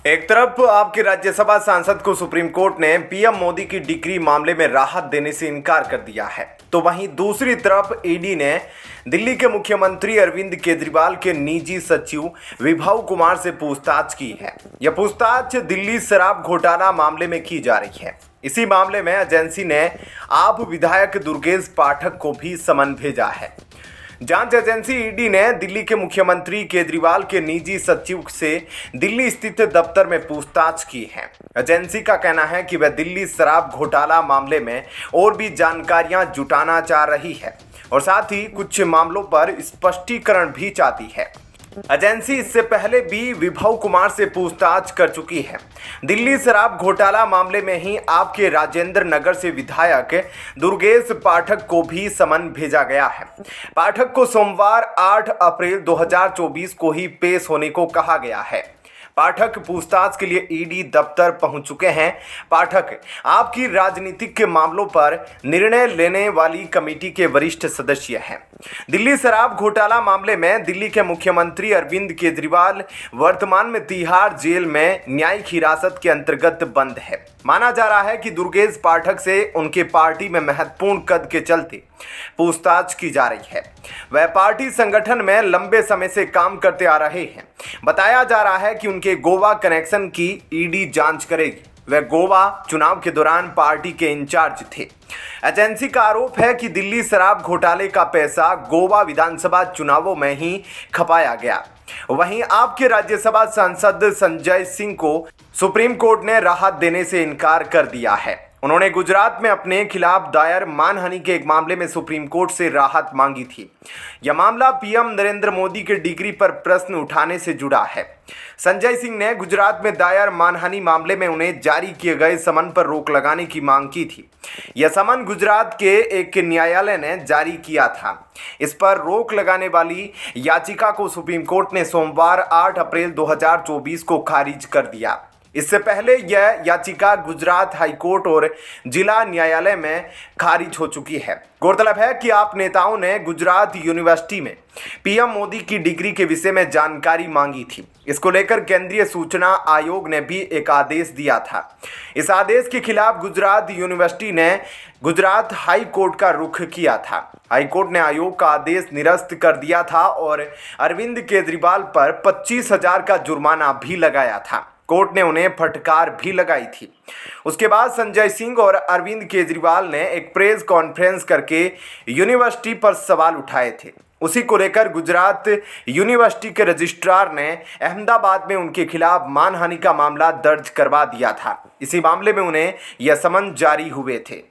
एक तरफ आपके राज्यसभा सांसद को सुप्रीम कोर्ट ने पीएम मोदी की डिग्री मामले में राहत देने से इनकार कर दिया है, तो वहीं दूसरी तरफ ईडी ने दिल्ली के मुख्यमंत्री अरविंद केजरीवाल के निजी सचिव विभव कुमार से पूछताछ की है। यह पूछताछ दिल्ली शराब घोटाला मामले में की जा रही है। इसी मामले में एजेंसी ने आप विधायक दुर्गेश पाठक को भी समन भेजा है। जांच एजेंसी ईडी ने दिल्ली के मुख्यमंत्री केजरीवाल के निजी सचिव से दिल्ली स्थित दफ्तर में पूछताछ की है। एजेंसी का कहना है कि वह दिल्ली शराब घोटाला मामले में और भी जानकारियां जुटाना चाह रही है और साथ ही कुछ मामलों पर स्पष्टीकरण भी चाहती है। एजेंसी इससे पहले भी विभव कुमार से पूछताछ कर चुकी है। दिल्ली शराब घोटाला मामले में ही आपके राजेंद्र नगर से विधायक दुर्गेश पाठक को भी समन भेजा गया है। पाठक को सोमवार 8 अप्रैल 2024 को ही पेश होने को कहा गया है। पाठक पूछताछ के लिए ईडी दफ्तर पहुंच चुके हैं। पाठक आपकी राजनीतिक के मामलों पर निर्णय लेने वाली कमेटी के वरिष्ठ सदस्य हैं। दिल्ली शराब घोटाला मामले में दिल्ली के मुख्यमंत्री अरविंद केजरीवाल वर्तमान में तिहाड़ जेल में न्यायिक हिरासत के अंतर्गत बंद है। माना जा रहा है कि दुर्गेश पाठक से उनके पार्टी में महत्वपूर्ण कद के चलते पूछताछ की जा रही है। वह पार्टी संगठन में लंबे समय से काम करते आ रहे हैं। बताया जा रहा है कि उनके गोवा कनेक्शन की ईडी जांच करेगी। वह गोवा चुनाव के दौरान पार्टी के इंचार्ज थे। एजेंसी का आरोप है कि दिल्ली शराब घोटाले का पैसा गोवा विधानसभा चुनावों में ही खपाया गया। वहीं आपके राज्यसभा सांसद संजय सिंह को सुप्रीम कोर्ट ने राहत देने से इनकार कर दिया है। उन्होंने गुजरात में अपने खिलाफ दायर मानहानि के एक मामले में सुप्रीम कोर्ट से राहत मांगी थी। यह मामला पीएम नरेंद्र मोदी के डिग्री पर प्रश्न उठाने से जुड़ा है। संजय सिंह ने गुजरात में दायर मानहानि मामले में उन्हें जारी किए गए समन पर रोक लगाने की मांग की थी। यह समन गुजरात के एक न्यायालय ने जारी किया था। इस पर रोक लगाने वाली याचिका को सुप्रीम कोर्ट ने सोमवार 8 अप्रैल 2024 को खारिज कर दिया। इससे पहले यह याचिका गुजरात हाईकोर्ट और जिला न्यायालय में खारिज हो चुकी है। गौरतलब है कि आप नेताओं ने गुजरात यूनिवर्सिटी में पीएम मोदी की डिग्री के विषय में जानकारी मांगी थी। इसको लेकर केंद्रीय सूचना आयोग ने भी एक आदेश दिया था। इस आदेश के खिलाफ गुजरात यूनिवर्सिटी ने गुजरात हाई कोर्ट का रुख किया था। हाई कोर्ट ने आयोग का आदेश निरस्त कर दिया था और अरविंद केजरीवाल पर 25,000 का जुर्माना भी लगाया था। कोर्ट ने उन्हें फटकार भी लगाई थी। उसके बाद संजय सिंह और अरविंद केजरीवाल ने एक प्रेस कॉन्फ्रेंस करके यूनिवर्सिटी पर सवाल उठाए थे। उसी को लेकर गुजरात यूनिवर्सिटी के रजिस्ट्रार ने अहमदाबाद में उनके खिलाफ मानहानि का मामला दर्ज करवा दिया था। इसी मामले में उन्हें यह समन जारी हुए थे।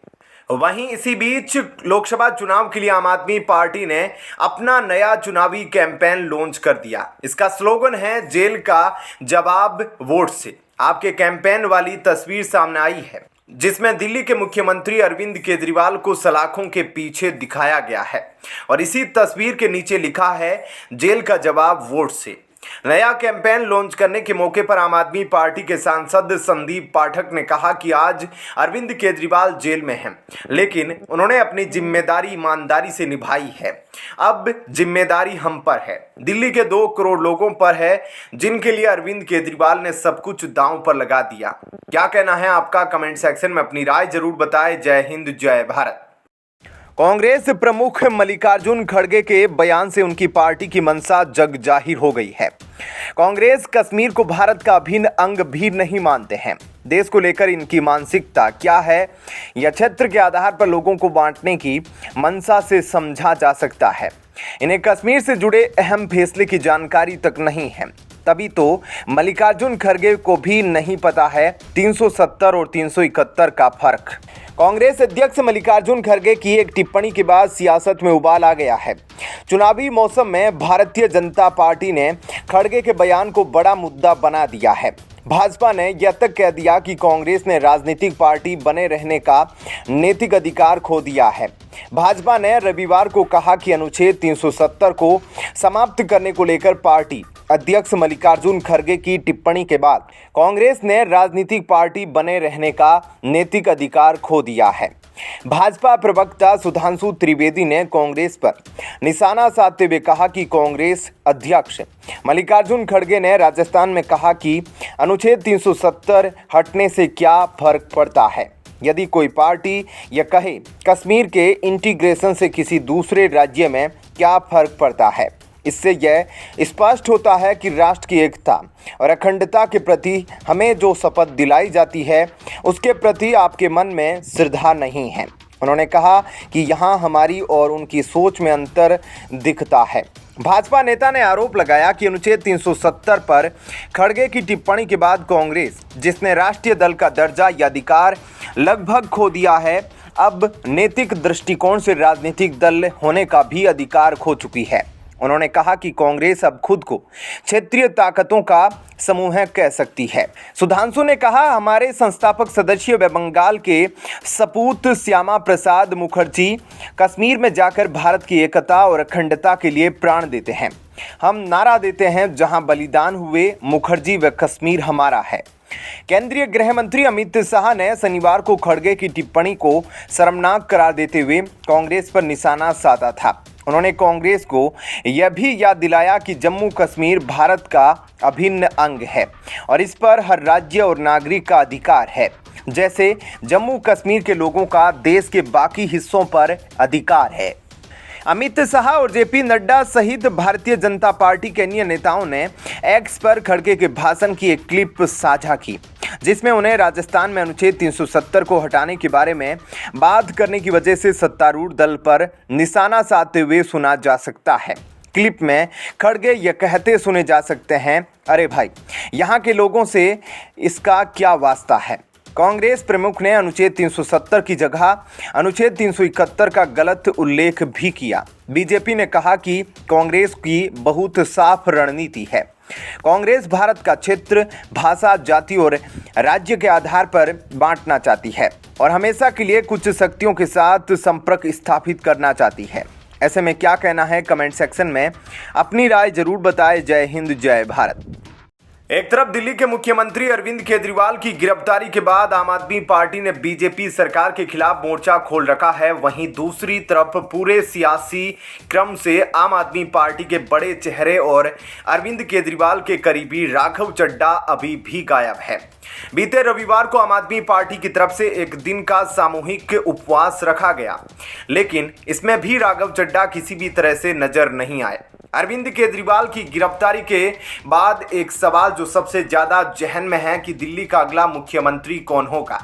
वहीं इसी बीच लोकसभा चुनाव के लिए आम आदमी पार्टी ने अपना नया चुनावी कैंपेन लॉन्च कर दिया। इसका स्लोगन है जेल का जवाब वोट से। आपके कैंपेन वाली तस्वीर सामने आई है जिसमें दिल्ली के मुख्यमंत्री अरविंद केजरीवाल को सलाखों के पीछे दिखाया गया है और इसी तस्वीर के नीचे लिखा है जेल का जवाब वोट से। नया कैंपेन लॉन्च करने के मौके पर आम आदमी पार्टी के सांसद संदीप पाठक ने कहा कि आज अरविंद केजरीवाल जेल में हैं, लेकिन उन्होंने अपनी जिम्मेदारी ईमानदारी से निभाई है। अब जिम्मेदारी हम पर है, दिल्ली के 2 करोड़ लोगों पर है जिनके लिए अरविंद केजरीवाल ने सब कुछ दांव पर लगा दिया। क्या कहना है आपका? कमेंट सेक्शन में अपनी राय जरूर बताएं। जय हिंद, जय भारत। कांग्रेस प्रमुख मल्लिकार्जुन खड़गे के बयान से उनकी पार्टी की मंशा जग जाहिर हो गई है। कांग्रेस कश्मीर को भारत का अभिन्न अंग भी नहीं मानते हैं। देश को लेकर इनकी मानसिकता क्या है, यह क्षेत्र के आधार पर लोगों को बांटने की मंशा से समझा जा सकता है। इन्हें कश्मीर से जुड़े अहम फैसले की जानकारी तक नहीं है। तभी तो मल्लिकार्जुन खड़गे को भी नहीं पता है 370 और 371 का फर्क। कांग्रेस अध्यक्ष मल्लिकार्जुन खड़गे की एक टिप्पणी के बाद सियासत में उबाल आ गया है। चुनावी मौसम में भारतीय जनता पार्टी ने खड़गे के बयान को बड़ा मुद्दा बना दिया है। भाजपा ने यह तक कह दिया कि कांग्रेस ने राजनीतिक पार्टी बने रहने का नैतिक अधिकार खो दिया है। भाजपा ने रविवार को कहा कि अनुच्छेद 370 को समाप्त करने को लेकर पार्टी अध्यक्ष मल्लिकार्जुन खड़गे की टिप्पणी के बाद कांग्रेस ने राजनीतिक पार्टी बने रहने का नैतिक अधिकार खो दिया है। भाजपा प्रवक्ता सुधांशु त्रिवेदी ने कांग्रेस पर निशाना साधते हुए कहा कि कांग्रेस अध्यक्ष मल्लिकार्जुन खड़गे ने राजस्थान में कहा कि अनुच्छेद 370 हटने से क्या फर्क पड़ता है। यदि कोई पार्टी यह कहे कश्मीर के इंटीग्रेशन से किसी दूसरे राज्य में क्या फर्क पड़ता है, इससे यह स्पष्ट होता है कि राष्ट्र की एकता और अखंडता के प्रति हमें जो शपथ दिलाई जाती है उसके प्रति आपके मन में श्रद्धा नहीं है। उन्होंने कहा कि यहाँ हमारी और उनकी सोच में अंतर दिखता है। भाजपा नेता ने आरोप लगाया कि अनुच्छेद 370 पर खड़गे की टिप्पणी के बाद कांग्रेस, जिसने राष्ट्रीय दल का दर्जा या अधिकार लगभग खो दिया है, अब नैतिक दृष्टिकोण से राजनीतिक दल होने का भी अधिकार खो चुकी है। उन्होंने कहा कि कांग्रेस अब खुद को क्षेत्रीय ताकतों का समूह कह सकती है। सुधांशु ने कहा, हमारे संस्थापक सदस्य व बंगाल के सपूत श्यामा प्रसाद मुखर्जी कश्मीर में जाकर भारत की एकता और अखंडता के लिए प्राण देते हैं। हम नारा देते हैं, जहां बलिदान हुए मुखर्जी व कश्मीर हमारा है। केंद्रीय गृह मंत्री अमित शाह ने शनिवार को खड़गे की टिप्पणी को शर्मनाक करार देते हुए कांग्रेस पर निशाना साधा था। उन्होंने कांग्रेस को यह भी याद दिलाया कि जम्मू कश्मीर भारत का अभिन्न अंग है और इस पर हर राज्य और नागरिक का अधिकार है, जैसे जम्मू कश्मीर के लोगों का देश के बाकी हिस्सों पर अधिकार है। अमित शाह और जेपी नड्डा सहित भारतीय जनता पार्टी के अन्य नेताओं ने एक्स पर खड़गे के भाषण की एक क्लिप साझा की, जिसमें उन्हें राजस्थान में अनुच्छेद 370 को हटाने के बारे में बात करने की वजह से सत्तारूढ़ दल पर निशाना साधते हुए सुना जा सकता है। क्लिप में खड़गे ये कहते सुने जा सकते हैं, अरे भाई, यहाँ के लोगों से इसका क्या वास्ता है। कांग्रेस प्रमुख ने अनुच्छेद 370 की जगह अनुच्छेद 371 का गलत उल्लेख भी किया। बीजेपी ने कहा कि कांग्रेस की बहुत साफ रणनीति है। कांग्रेस भारत का क्षेत्र, भाषा, जाति और राज्य के आधार पर बांटना चाहती है और हमेशा के लिए कुछ शक्तियों के साथ संपर्क स्थापित करना चाहती है। ऐसे में क्या कहना है, कमेंट सेक्शन में अपनी राय जरूर बताएं। जय हिंद, जय भारत। एक तरफ दिल्ली के मुख्यमंत्री अरविंद केजरीवाल की गिरफ्तारी के बाद आम आदमी पार्टी ने बीजेपी सरकार के खिलाफ मोर्चा खोल रखा है, वहीं दूसरी तरफ पूरे सियासी क्रम से आम आदमी पार्टी के बड़े चेहरे और अरविंद केजरीवाल के करीबी राघव चड्ढा अभी भी गायब है। बीते रविवार को आम आदमी पार्टी की तरफ से एक दिन का सामूहिक उपवास रखा गया, लेकिन इसमें भी राघव चड्ढा किसी भी तरह से नजर नहीं आए। अरविंद केजरीवाल की गिरफ्तारी के बाद एक सवाल जो सबसे ज्यादा जहन में है कि दिल्ली का अगला मुख्यमंत्री कौन होगा।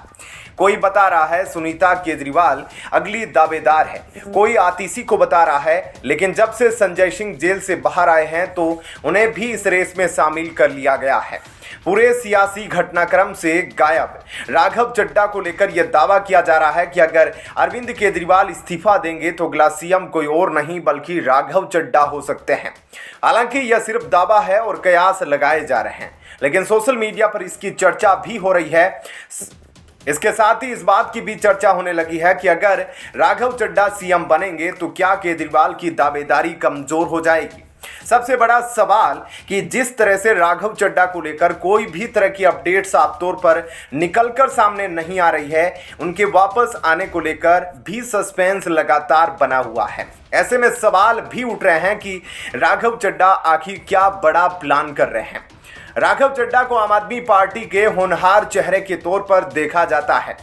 कोई बता रहा है सुनीता केजरीवाल अगली दावेदार है, कोई आतिशी को बता रहा है, लेकिन जब से संजय सिंह जेल से बाहर आए हैं तो उन्हें भी इस रेस में शामिल कर लिया गया है। पूरे सियासी घटनाक्रम से गायब राघव चड्ढा को लेकर यह दावा किया जा रहा है कि अगर अरविंद केजरीवाल इस्तीफा देंगे तो अगला सीएम कोई और नहीं बल्कि राघव चड्ढा हो सकते हैं। हालांकि यह सिर्फ दावा है और कयास लगाए जा रहे हैं, लेकिन सोशल मीडिया पर इसकी चर्चा भी हो रही है। इसके साथ ही इस बात की भी चर्चा होने लगी है कि अगर राघव चड्ढा सीएम बनेंगे तो क्या केजरीवाल की दावेदारी कमजोर हो जाएगी। सबसे बड़ा सवाल कि जिस तरह से राघव चड्ढा को लेकर कोई भी तरह की अपडेट साफ तौर पर निकलकर सामने नहीं आ रही है, उनके वापस आने को लेकर भी सस्पेंस लगातार बना हुआ है। ऐसे में सवाल भी उठ रहे हैं कि राघव चड्ढा आखिर क्या बड़ा प्लान कर रहे हैं। राघव चड्ढा को आम आदमी पार्टी के होनहार चेहरे के तौर पर देखा जाता है,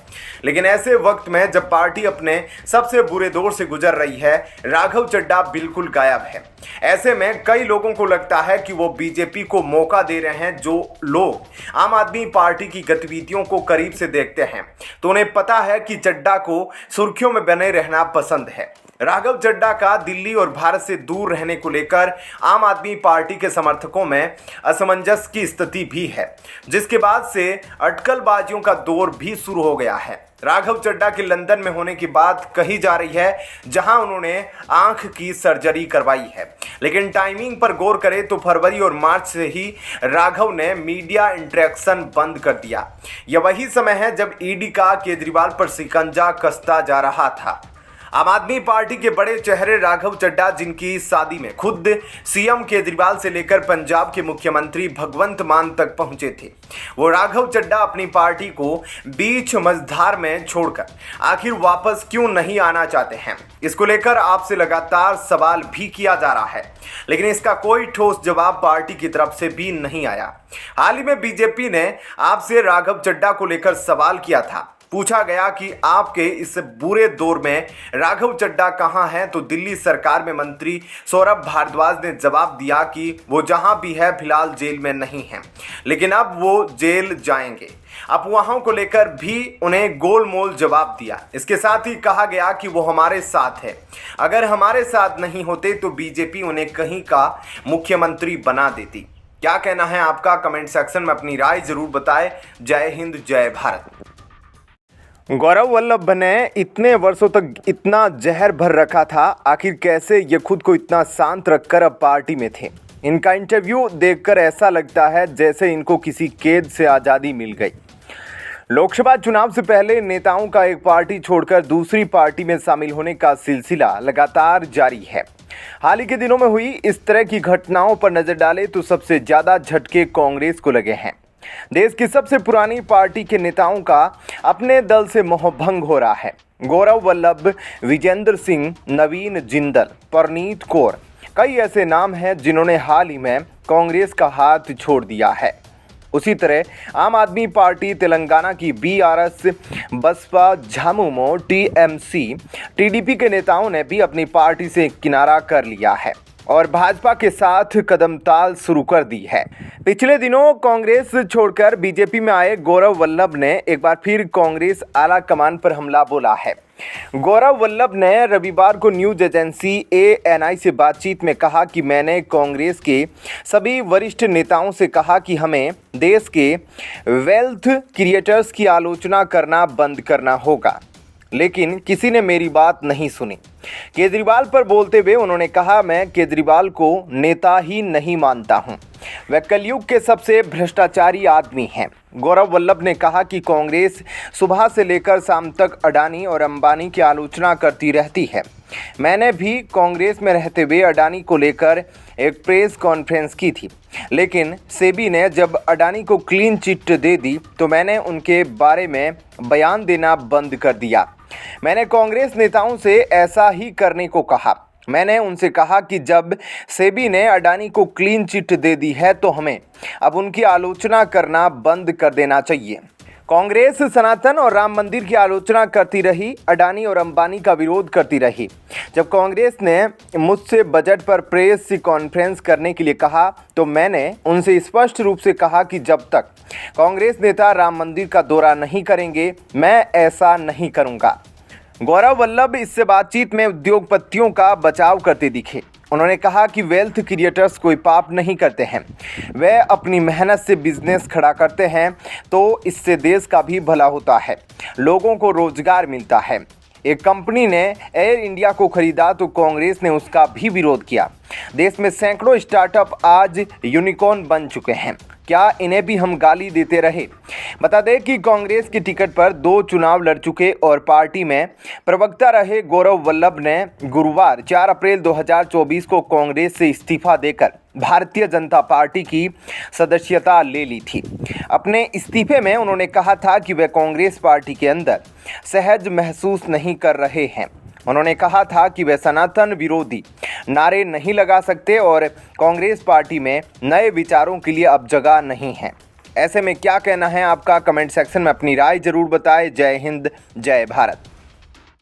लेकिन ऐसे वक्त में जब पार्टी अपने सबसे बुरे दौर से गुजर रही है, राघव चड्ढा बिल्कुल गायब है। ऐसे में कई लोगों को लगता है कि वो बीजेपी को मौका दे रहे हैं। जो लोग आम आदमी पार्टी की गतिविधियों को करीब से देखते हैं तो उन्हें पता है कि चड्ढा को सुर्खियों में बने रहना पसंद है। राघव चड्ढा का दिल्ली और भारत से दूर रहने को लेकर आम आदमी पार्टी के समर्थकों में असमंजस की स्थिति भी है, जिसके बाद से अटकलबाजियों का दौर भी शुरू हो गया है। राघव चड्ढा के लंदन में होने की बात कही जा रही है, जहां उन्होंने आंख की सर्जरी करवाई है, लेकिन टाइमिंग पर गौर करें तो फरवरी और मार्च से ही राघव ने मीडिया इंटरेक्शन बंद कर दिया। यह वही समय है जब ईडी का केजरीवाल पर शिकंजा कसता जा रहा था। आम आदमी पार्टी के बड़े चेहरे राघव चड्ढा, जिनकी शादी में खुद सीएम केजरीवाल से लेकर पंजाब के मुख्यमंत्री भगवंत मान तक पहुंचे थे, वो राघव चड्ढा अपनी पार्टी को बीच मझधार में छोड़कर आखिर वापस क्यों नहीं आना चाहते हैं। इसको लेकर आपसे लगातार सवाल भी किया जा रहा है, लेकिन इसका कोई ठोस जवाब पार्टी की तरफ से भी नहीं आया। हाल ही में बीजेपी ने आपसे राघव चड्ढा को लेकर सवाल किया था। पूछा गया कि आपके इस बुरे दौर में राघव चड्ढा कहां हैं, तो दिल्ली सरकार में मंत्री सौरभ भारद्वाज ने जवाब दिया कि वो जहां भी है फिलहाल जेल में नहीं हैं, लेकिन अब वो जेल जाएंगे। अफवाहों को लेकर भी उन्हें गोलमोल जवाब दिया। इसके साथ ही कहा गया कि वो हमारे साथ है, अगर हमारे साथ नहीं होते तो बीजेपी उन्हें कहीं का मुख्यमंत्री बना देती। क्या कहना है आपका? कमेंट सेक्शन में अपनी राय जरूर बताएं। जय हिंद, जय भारत। गौरव वल्लभ ने इतने वर्षों तक इतना जहर भर रखा था, आखिर कैसे ये खुद को इतना शांत रखकर अब पार्टी में थे। इनका इंटरव्यू देखकर ऐसा लगता है जैसे इनको किसी कैद से आज़ादी मिल गई। लोकसभा चुनाव से पहले नेताओं का एक पार्टी छोड़कर दूसरी पार्टी में शामिल होने का सिलसिला लगातार जारी है। हाल ही के दिनों में हुई इस तरह की घटनाओं पर नजर डालें तो सबसे ज़्यादा झटके कांग्रेस को लगे हैं। देश की सबसे पुरानी पार्टी के नेताओं का अपने दल से मोहभंग हो रहा है। गौरव वल्लभ, विजेंद्र सिंह, नवीन जिंदल, परनीत कौर, कई ऐसे नाम हैं जिन्होंने हाल ही में कांग्रेस का हाथ छोड़ दिया है। उसी तरह आम आदमी पार्टी तेलंगाना की BRS, Baspa, Jhamumo, TMC, TDP के नेताओं ने भी अपनी पार्टी से किनारा कर लिया है और भाजपा के साथ कदमताल शुरू कर दी है। पिछले दिनों कांग्रेस छोड़कर बीजेपी में आए गौरव वल्लभ ने एक बार फिर कांग्रेस आला कमान पर हमला बोला है। गौरव वल्लभ ने रविवार को न्यूज एजेंसी एएनआई से बातचीत में कहा कि मैंने कांग्रेस के सभी वरिष्ठ नेताओं से कहा कि हमें देश के वेल्थ क्रिएटर्स की आलोचना करना बंद करना होगा, लेकिन किसी ने मेरी बात नहीं सुनी। केजरीवाल पर बोलते हुए उन्होंने कहा, मैं केजरीवाल को नेता ही नहीं मानता हूं, वह कलयुग के सबसे भ्रष्टाचारी आदमी हैं। गौरव वल्लभ ने कहा कि कांग्रेस सुबह से लेकर शाम तक अडानी और अंबानी की आलोचना करती रहती है। मैंने भी कांग्रेस में रहते हुए अडानी को लेकर एक प्रेस कॉन्फ्रेंस की थी, लेकिन सेबी ने जब अडानी को क्लीन चिट दे दी तो मैंने उनके बारे में बयान देना बंद कर दिया। मैंने कांग्रेस नेताओं से ऐसा ही करने को कहा। मैंने उनसे कहा कि जब सेबी ने अडानी को क्लीन चिट दे दी है तो हमें अब उनकी आलोचना करना बंद कर देना चाहिए। कांग्रेस सनातन और राम मंदिर की आलोचना करती रही, अडानी और अंबानी का विरोध करती रही। जब कांग्रेस ने मुझसे बजट पर प्रेस कॉन्फ्रेंस करने के लिए कहा तो मैंने उनसे स्पष्ट रूप से कहा कि जब तक कांग्रेस नेता राम मंदिर का दौरा नहीं करेंगे मैं ऐसा नहीं करूंगा। गौरव वल्लभ इससे बातचीत में उद्योगपतियों का बचाव करते दिखे। उन्होंने कहा कि वेल्थ क्रिएटर्स कोई पाप नहीं करते हैं, वे अपनी मेहनत से बिजनेस खड़ा करते हैं तो इससे देश का भी भला होता है, लोगों को रोजगार मिलता है। एक कंपनी ने एयर इंडिया को खरीदा तो कांग्रेस ने उसका भी विरोध किया। देश में सैकड़ों स्टार्टअप आज यूनिकॉर्न बन चुके हैं, क्या इन्हें भी हम गाली देते रहे? बता दें कि कांग्रेस की टिकट पर 2 चुनाव लड़ चुके और पार्टी में प्रवक्ता रहे गौरव वल्लभ ने गुरुवार 4 अप्रैल 2024 को कांग्रेस से इस्तीफा देकर भारतीय जनता पार्टी की सदस्यता ले ली थी। अपने इस्तीफे में उन्होंने कहा था कि वे कांग्रेस पार्टी के अंदर सहज महसूस नहीं कर रहे हैं। उन्होंने कहा था कि वे सनातन विरोधी नारे नहीं लगा सकते और कांग्रेस पार्टी में नए विचारों के लिए अब जगह नहीं है। ऐसे में क्या कहना है आपका? कमेंट सेक्शन में अपनी राय जरूर बताएं। जय हिंद, जय भारत।